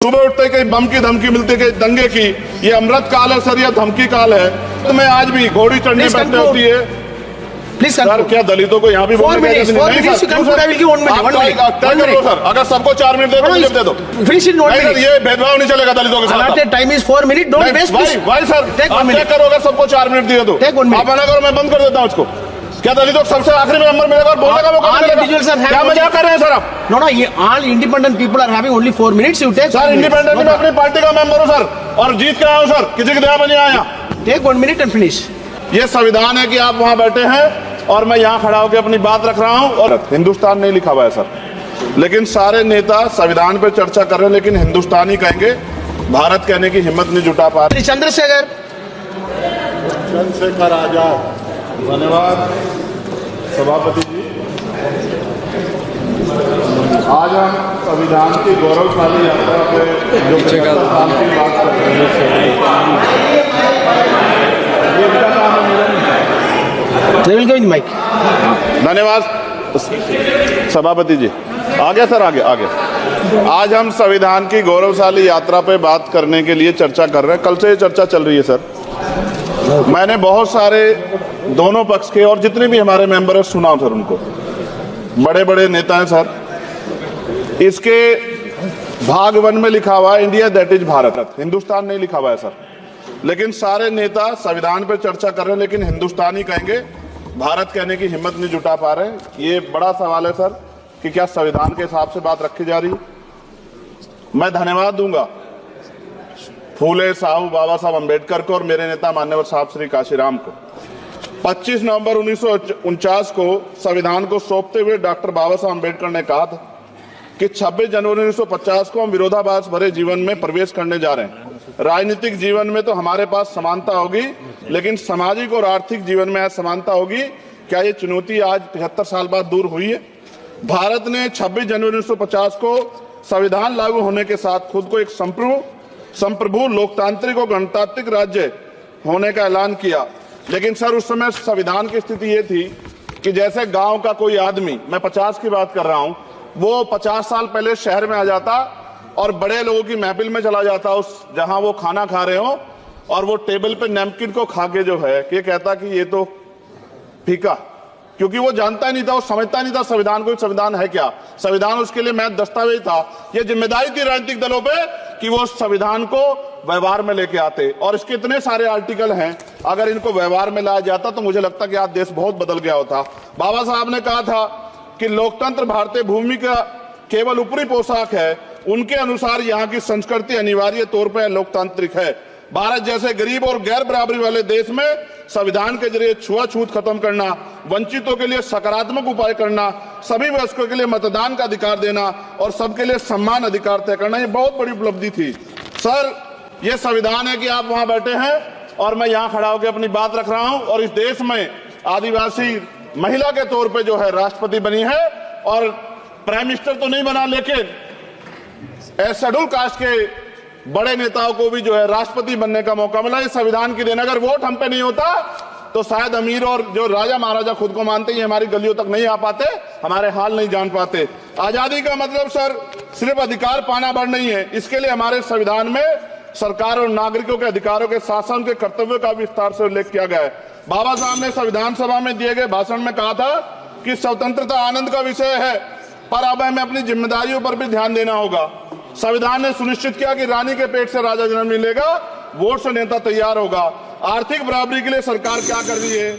सुबह उठते कहीं बम की धमकी मिलती कहीं दंगे की, ये अमृत काल है सर, या धमकी काल है। तो मैं आज भी घोड़ी चढ़ने बैठने होती है प्लीज सर। क्या दलितों को यहाँ भी बोलने का इजाजत नहीं है सर? अगर सबको 4 मिनट दे दो ये भेदभाव नहीं चलेगा दलितों के साथ। Time is 4 minute, don't waste भाई सर आप क्या करो, अगर सबको 4 मिनट दिए तो आप मना करो, मैं बंद कर देता हूँ उसको। क्या दलितों को सबसे आखिरी में नंबर मिलेगा और बोलने का मौका मिलेगा? क्या मजाक कर रहे हैं सर आप? नो ये all independent people are having only 4 minutes. You take sir independent में अपनी पार्टी का मेंबर हूँ सर, और जीत के आया हूँ सर, किसी की दया में नहीं आया। Take 1 minute and finish. ये संविधान है कि आप वहां बैठे हैं और मैं यहाँ खड़ा होकर अपनी बात रख रहा हूँ। और हिंदुस्तान नहीं लिखा हुआ है सर, लेकिन सारे नेता संविधान पे चर्चा कर रहे हैं, लेकिन हिंदुस्तान ही कहेंगे, भारत कहने की हिम्मत नहीं जुटा पा रहे। चंद्रशेखर आजाद। धन्यवाद सभापति जी। आज हम संविधान की गौरवशाली यात्रा पे जो 75 साल की बात कर रहे हैं, धन्यवाद सभापति जी। आगे सर, आगे आगे। आज हम संविधान की गौरवशाली यात्रा पे बात करने के लिए चर्चा कर रहे हैं। कल से ये चर्चा चल रही है सर। मैंने बहुत सारे दोनों पक्ष के और जितने भी हमारे मेंबर हैं सुना सर, उनको बड़े बड़े नेता हैं सर। इसके भाग 1 में लिखा हुआ है India that is Bharat, Hindustan नहीं लिखा हुआ है सर। लेकिन सारे नेता संविधान पे चर्चा कर रहे हैं, लेकिन हिंदुस्तान ही कहेंगे, भारत कहने की हिम्मत नहीं जुटा पा रहे। ये बड़ा सवाल है सर कि क्या संविधान के हिसाब से बात रखी जा रही है। मैं धन्यवाद दूंगा फूले साहब बाबा साहब अम्बेडकर को और मेरे नेता मान्यवर साहब श्री काशीराम को। 25 नवंबर 1949 को संविधान को सौंपते हुए डॉक्टर बाबा साहब अम्बेडकर ने कहा था कि 26 जनवरी 1950 को हम विरोधाभास भरे जीवन में प्रवेश करने जा रहे हैं। राजनीतिक जीवन में तो हमारे पास समानता होगी, लेकिन सामाजिक और आर्थिक जीवन में असमानता होगी। क्या ये चुनौती आज 75 साल बाद दूर हुई है? भारत ने 26 जनवरी 1950 को संविधान लागू होने के साथ खुद को एक संप्रभु लोकतांत्रिक और गणतांत्रिक राज्य होने का ऐलान किया। लेकिन सर उस समय संविधान की स्थिति ये थी कि जैसे गांव का कोई आदमी, मैं 50 की बात कर रहा हूं, वो 50 साल पहले शहर में आ जाता और बड़े लोगों की महफिल में चला जाता, उस जहां वो खाना खा रहे हो, और वो टेबल पे नैपकिन को खा के जो है कि कहता कि ये तो फीका, क्योंकि वो जानता नहीं था, वो समझता नहीं था संविधान को, संविधान है क्या। संविधान उसके लिए महज दस्तावेज था। ये जिम्मेदारी थी राजनीतिक दलों पे कि वो संविधान को व्यवहार में लेके आते। और इसके इतने सारे आर्टिकल हैं, अगर इनको व्यवहार में लाया जाता तो मुझे लगता कि आज देश बहुत बदल गया होता। बाबा साहब ने कहा था कि लोकतंत्र भारतीय भूमि का केवल ऊपरी पोशाक है, उनके अनुसार यहाँ की संस्कृति अनिवार्य तौर पर लोकतांत्रिक है। भारत जैसे गरीब और गैर बराबरी वाले देश में संविधान के जरिए छुआछूत खत्म करना, वंचितों के लिए सकारात्मक उपाय करना, सभी वयस्कों के लिए मतदान का अधिकार देना और सबके लिए सम्मान अधिकार तय करना, ये बहुत बड़ी उपलब्धि थी सर। ये संविधान है कि आप वहां बैठे हैं और मैं यहाँ खड़ा होकर अपनी बात रख रहा हूं। और इस देश में आदिवासी महिला के तौर पे जो है राष्ट्रपति बनी है, और प्राइम मिनिस्टर तो नहीं बना, लेकिन शेड्यूल कास्ट के बड़े नेताओं को भी जो है राष्ट्रपति बनने का मौका मिला। इस संविधान की देन, अगर वोट हम पे नहीं होता तो शायद अमीर और जो राजा महाराजा खुद को मानते हैं हमारी गलियों तक नहीं आ पाते, हमारे हाल नहीं जान पाते। आजादी का मतलब सर सिर्फ अधिकार पाना भर नहीं है, इसके लिए हमारे संविधान में सरकार और नागरिकों के अधिकारों के शासन के कर्तव्यों का विस्तार से उल्लेख किया गया है। बाबा साहब ने संविधान सभा में दिए गए भाषण में कहा था कि स्वतंत्रता आनंद का विषय है, पर अब हमें अपनी जिम्मेदारियों पर भी ध्यान देना होगा। संविधान ने सुनिश्चित किया कि रानी के पेट से राजा जन्म नहीं लेगा, वोट से नेता तैयार होगा। आर्थिक बराबरी के लिए सरकार क्या कर रही है?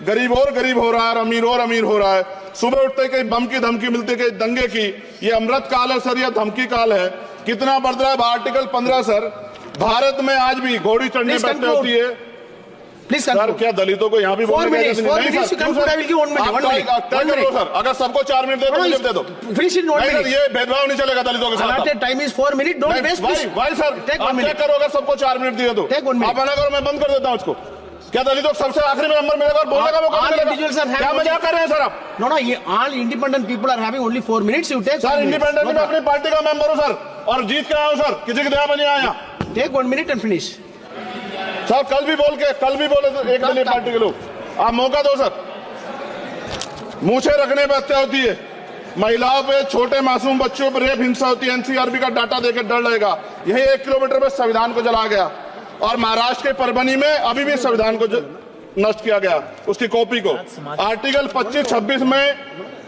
गरीब और गरीब हो रहा है और अमीर हो रहा है। सुबह उठते कहीं बम की धमकी मिलती कहीं दंगे की, ये अमृत काल है सर, या धमकी काल है। कितना बढ़ रहा है आर्टिकल 15 सर। भारत में आज भी घोड़ी चढ़ने बैठने होती है प्लीज सर। क्या दलितों को यहाँ भी बोलने का इजाजत नहीं है सर? अगर सबको 4 मिनट दे दो ये भेदभाव नहीं चलेगा दलितों के साथ। Time is 4 minute, don't waste भाई सर आप क्या करो, अगर सबको 4 मिनट दिए तो आप मना करो, मैं बंद कर देता हूँ उसको। क्या दलितों को सबसे आखिरी में नंबर मिलेगा और बोलने का मौका मिलेगा? क्या मजाक कर रहे हैं सर आप? नो ये all independent people are having only 4 minutes. You take sir independent में अपनी पार्टी का मेंबर हूँ सर, और जीत के आया हूँ सर, किसी की दया में नहीं आया। Take 1 minute and finish sir. कल भी बोले तो एक दलीय पार्टी के लोग, आप मौका दो सर। मूछे रखने पर हत्या होती है, महिलाओं पे, छोटे मासूम बच्चों पर रेप हिंसा होती है, एनसीआरबी का डाटा देकर डर लगेगा। यही 1 किलोमीटर में संविधान को जला गया। और महाराष्ट्र के परभनी में अभी भी संविधान को नष्ट किया गया, उसकी कॉपी को। आर्टिकल 25-26 में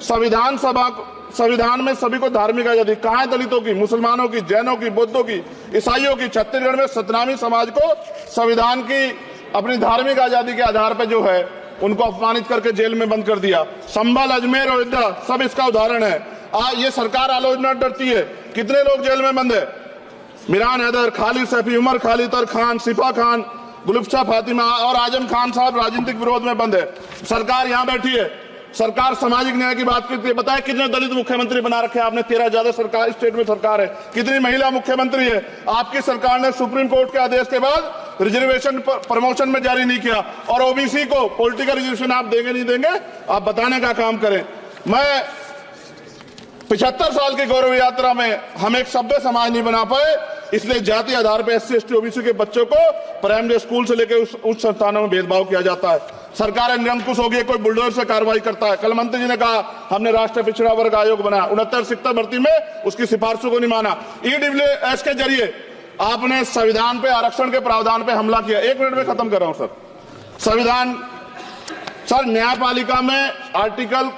संविधान में सभी को धार्मिक आजादी, कहाँ है दलितों की, मुसलमानों की, जैनों की, बौद्धों की, ईसाइयों की? छत्तीसगढ़ में सतनामी समाज को संविधान की अपनी धार्मिक आजादी के आधार पर जो है उनको अपमानित करके जेल में बंद कर दिया। संभल, अजमेर, अयोध्या सब इसका उदाहरण है। ये सरकार आलोचना डरती है। कितने लोग जेल में बंद है? मिरान हैदर, खालिद सैफी, उमर खालिद खान, सिफा खान, गुलफ्शा फातिमा और आजम खान साहब राजनीतिक विरोध में बंद है। सरकार यहाँ बैठी है, सरकार सामाजिक न्याय की बात करती है। बताए कितने दलित मुख्यमंत्री बना रखे हैं आपने? 13 ज्यादा सरकार स्टेट में सरकार है। कितनी महिला मुख्यमंत्री है? आपकी सरकार ने सुप्रीम कोर्ट के आदेश के बाद रिजर्वेशन प्रमोशन में जारी नहीं किया। और ओबीसी को पॉलिटिकल रिजर्वेशन आप देंगे नहीं देंगे, आप बताने का काम करें। मैं 75 साल की गौरव यात्रा में हम एक सभ्य समाज नहीं बना पाए, इसलिए जाति आधार पर SC ST OBC के बच्चों को प्राइमरी स्कूल से लेकर उच्च संस्थानों में भेदभाव किया जाता है। सरकार निरंकुश हो गई, कोई बुलडोजर से कार्रवाई करता है। कल मंत्री जी ने कहा हमने राष्ट्रीय पिछड़ा वर्ग आयोग बनाया, 69 शिक्षक भर्ती में उसकी सिफारिशों को नहीं माना। EWS के जरिए आपने संविधान पे, आरक्षण के प्रावधान पे हमला किया। 1 मिनट में खत्म कर रहा हूं सर। संविधान सर, न्यायपालिका में आर्टिकल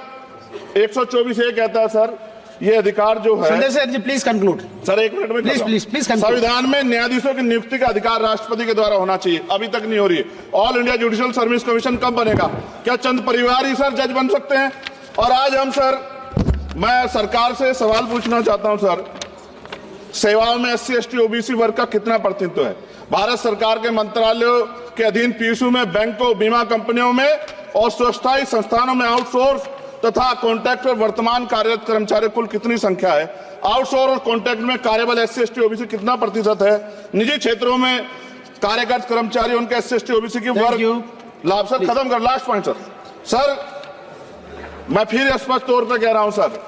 124 ये कहता है सर, ये अधिकार जो है, Sundar sir ji please conclude sir 1 minute में प्लीज संविधान में न्यायाधीशों की नियुक्ति का अधिकार राष्ट्रपति के द्वारा होना चाहिए, अभी तक नहीं हो रही है। All India judicial service commission कब बनेगा? क्या चंद परिवार ही सर जज बन सकते हैं? और आज हम सर, मैं सरकार से सवाल पूछना चाहता हूं सर, सेवाओं में SC ST OBC वर्ग का कितना प्रतिनिधित्व है? भारत सरकार के मंत्रालयों के अधीन PSU में, बैंकों, बीमा कंपनियों में और स्वस्थायी संस्थानों में आउटसोर्स तथा कॉन्ट्रैक्ट पर वर्तमान कार्यरत कर्मचारियों कुल कितनी संख्या है? आउटसोर्स और कॉन्ट्रैक्ट में कार्यबल SC ST OBC कितना प्रतिशत है? निजी क्षेत्रों में कार्यरत कर्मचारी, उनके SC ST OBC की वर्ग लाभ। सर खत्म कर, लास्ट पॉइंट सर, मैं फिर स्पष्ट तौर पर कह रहा हूं सर,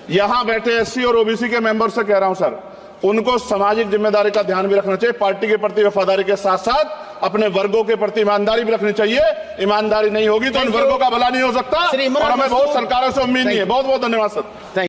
यहां बैठे SC और OBC के मेंबर से कह रहा हूं सर, उनको सामाजिक जिम्मेदारी का ध्यान भी रखना चाहिए। पार्टी के प्रति वफादारी के साथ साथ अपने वर्गों के प्रति ईमानदारी भी रखनी चाहिए। ईमानदारी नहीं होगी तो इन वर्गों का भला नहीं हो सकता, और हमें बहुत सरकारों से उम्मीद नहीं है। बहुत बहुत धन्यवाद सर।